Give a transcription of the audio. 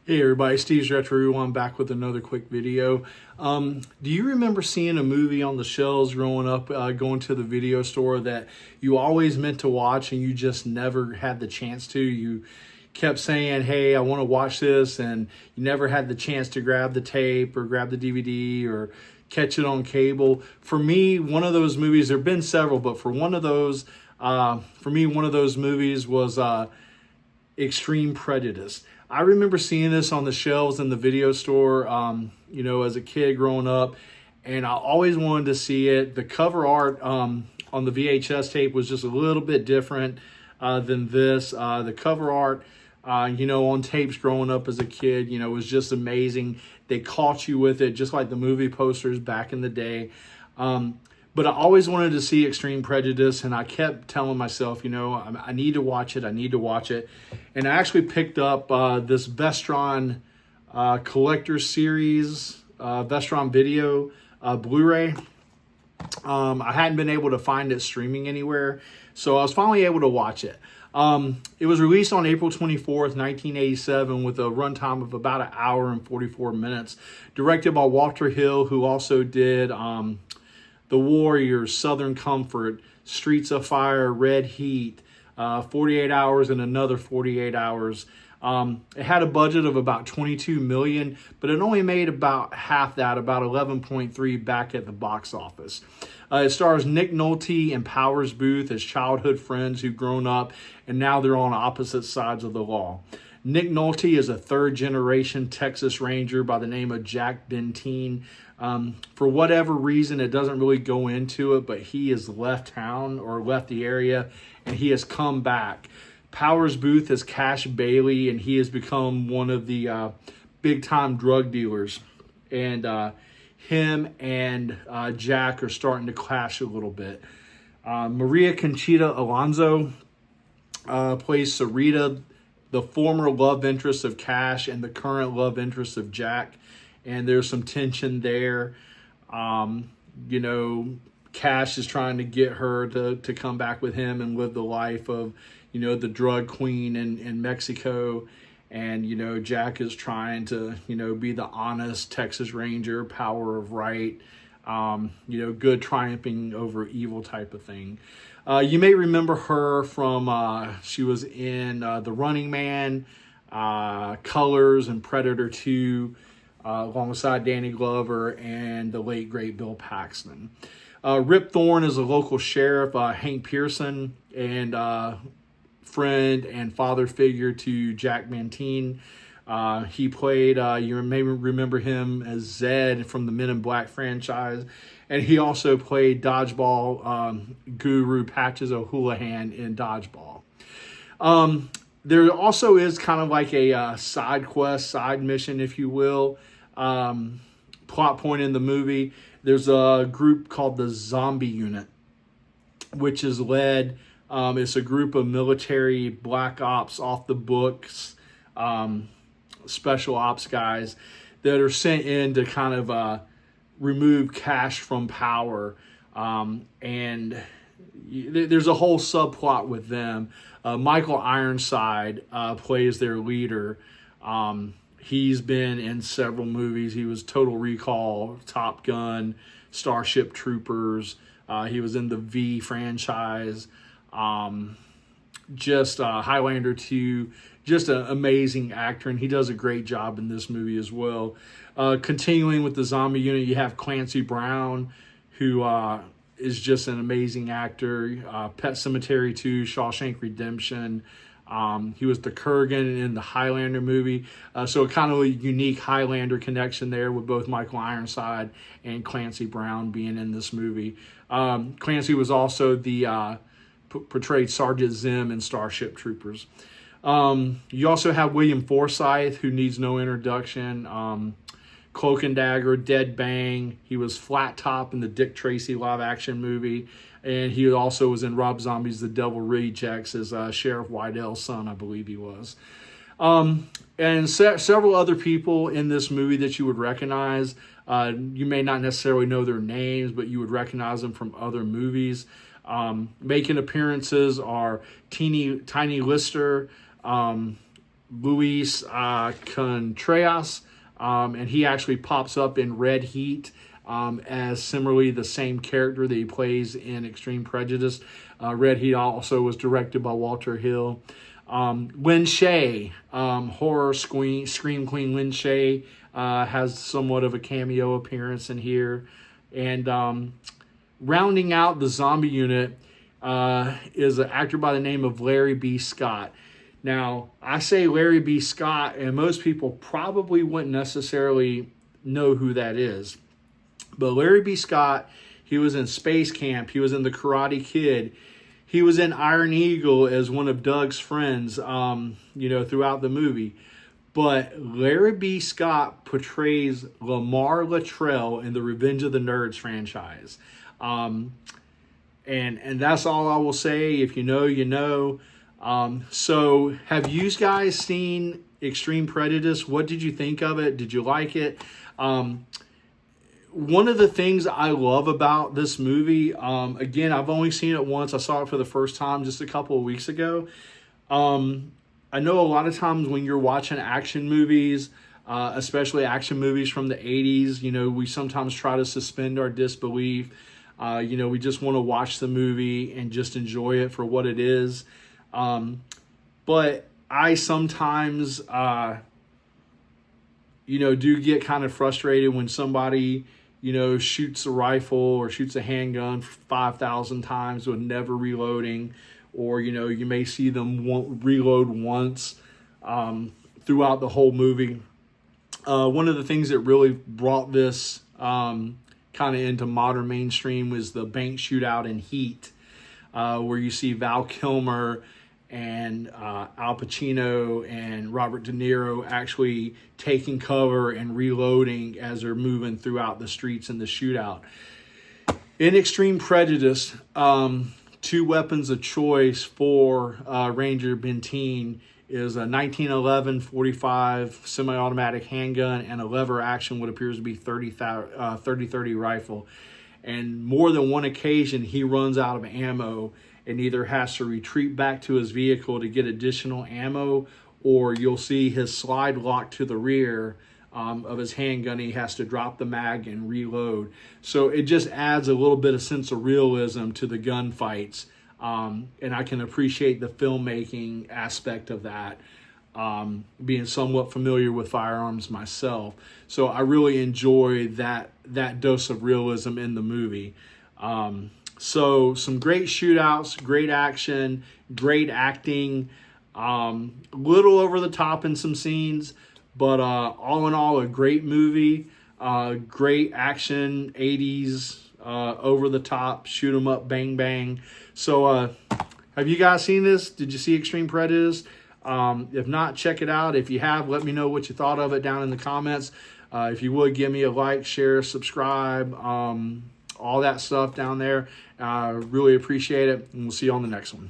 Hey everybody, Steve's Retro Rewind back with another quick video. Do you remember seeing a movie on the shelves growing up, going to the video store that you always meant to watch and you just never had the chance to? You kept saying, hey, I want to watch this, and you never had the chance to grab the tape or grab the DVD or catch it on cable. For me, one of those movies, there have been several, but for one of those, for me, one of those movies was Extreme Prejudice. I remember seeing this on the shelves in the video store, as a kid growing up, and I always wanted to see it. The cover art on the VHS tape was just a little bit different than this. The cover art, on tapes growing up as a kid, was just amazing. They caught you with it, just like the movie posters back in the day. But I always wanted to see Extreme Prejudice, and I kept telling myself, I need to watch it. I need to watch it. And I actually picked up this Vestron Collector Series, Vestron Video Blu-ray. I hadn't been able to find it streaming anywhere, so I was finally able to watch it. It was released on April 24th, 1987, with a runtime of about an hour and 44 minutes. Directed by Walter Hill, who also did The Warriors, Southern Comfort, Streets of Fire, Red Heat, 48 Hours, and Another 48 Hours. It had a budget of about $22 million, but it only made about half that, about 11.3 back at the box office. It stars Nick Nolte and Powers Booth as childhood friends who've grown up, and now they're on opposite sides of the law. Nick Nolte is a third-generation Texas Ranger by the name of Jack Benteen. For whatever reason, it doesn't really go into it, but he has left town or left the area, and he has come back. Powers Booth is Cash Bailey, and he has become one of the big-time drug dealers. And him and Jack are starting to clash a little bit. Maria Conchita Alonso plays Sarita, the former love interest of Cash and the current love interest of Jack. And there's some tension there. Cash is trying to get her to come back with him and live the life of, the drug queen in Mexico. And, Jack is trying to, be the honest Texas Ranger, power of right, good triumphing over evil type of thing. You may remember her from, she was in The Running Man, Colors, and Predator 2, alongside Danny Glover and the late, great Bill Paxton. Rip Thorne is a local sheriff, Hank Pearson, and friend and father figure to Jack Benteen. He played, you may remember him as Zed from the Men in Black franchise, and he also played dodgeball guru Patches O'Houlihan in Dodgeball. There also is kind of like a side quest, side mission, if you will, plot point in the movie. There's a group called the Zombie Unit, which is led, it's a group of military black ops, off the books, special ops guys that are sent in to kind of remove Cash from power. And there's a whole subplot with them. Michael Ironside plays their leader. He's been in several movies. He was Total Recall, Top Gun, Starship Troopers. He was in the V franchise. Highlander 2. Just an amazing actor, and he does a great job in this movie as well. Continuing with the Zombie Unit, you have Clancy Brown, who is just an amazing actor. Pet Sematary 2, Shawshank Redemption. He was the Kurgan in the Highlander movie. So kind of a unique Highlander connection there with both Michael Ironside and Clancy Brown being in this movie. Clancy was also the portrayed Sergeant Zim in Starship Troopers. You also have William Forsythe, who needs no introduction. Cloak and Dagger, Dead Bang. He was Flat Top in the Dick Tracy live-action movie. And he also was in Rob Zombie's The Devil Rejects as Sheriff Wydell's son, I believe he was. And several other people in this movie that you would recognize. You may not necessarily know their names, but you would recognize them from other movies. Making appearances are Tiny Lister, Luis Contreras, and he actually pops up in Red Heat as similarly the same character that he plays in Extreme Prejudice. Red Heat also was directed by Walter Hill. Lin Shaye, horror scream queen Lin Shaye, has somewhat of a cameo appearance in here. And rounding out the zombie unit is an actor by the name of Larry B. Scott. Now, I say Larry B. Scott, and most people probably wouldn't necessarily know who that is. But Larry B. Scott, he was in Space Camp. He was in The Karate Kid. He was in Iron Eagle as one of Doug's friends, throughout the movie. But Larry B. Scott portrays Lamar Luttrell in the Revenge of the Nerds franchise. And that's all I will say. If you know, you know. So have you guys seen Extreme Prejudice? What did you think of it? Did you like it? One of the things I love about this movie, again, I've only seen it once. I saw it for the first time just a couple of weeks ago. I know a lot of times when you're watching action movies, especially action movies from the 80s, we sometimes try to suspend our disbelief. We just want to watch the movie and just enjoy it for what it is. But I sometimes, do get kind of frustrated when somebody, shoots a rifle or shoots a handgun 5,000 times with never reloading. Or, you may see them reload once throughout the whole movie. One of the things that really brought this kind of into modern mainstream was the bank shootout in Heat, where you see Val Kilmer and Al Pacino and Robert De Niro actually taking cover and reloading as they're moving throughout the streets in the shootout. In Extreme Prejudice, two weapons of choice for Ranger Benteen is a 1911 45 semi-automatic handgun and a lever action what appears to be 30-30 rifle. And more than one occasion, he runs out of ammo and either has to retreat back to his vehicle to get additional ammo, or you'll see his slide lock to the rear of his handgun. He has to drop the mag and reload. So it just adds a little bit of sense of realism to the gunfights. And I can appreciate the filmmaking aspect of that, being somewhat familiar with firearms myself. So I really enjoy that dose of realism in the movie. So some great shootouts, great action, great acting, little over the top in some scenes, but all in all, a great movie, great action, 80s, over the top, shoot 'em up, bang, bang. So have you guys seen this? Did you see Extreme Prejudice? If not, check it out. If you have, let me know what you thought of it down in the comments. If you would, give me a like, share, subscribe, all that stuff down there. Really appreciate it, and we'll see you on the next one.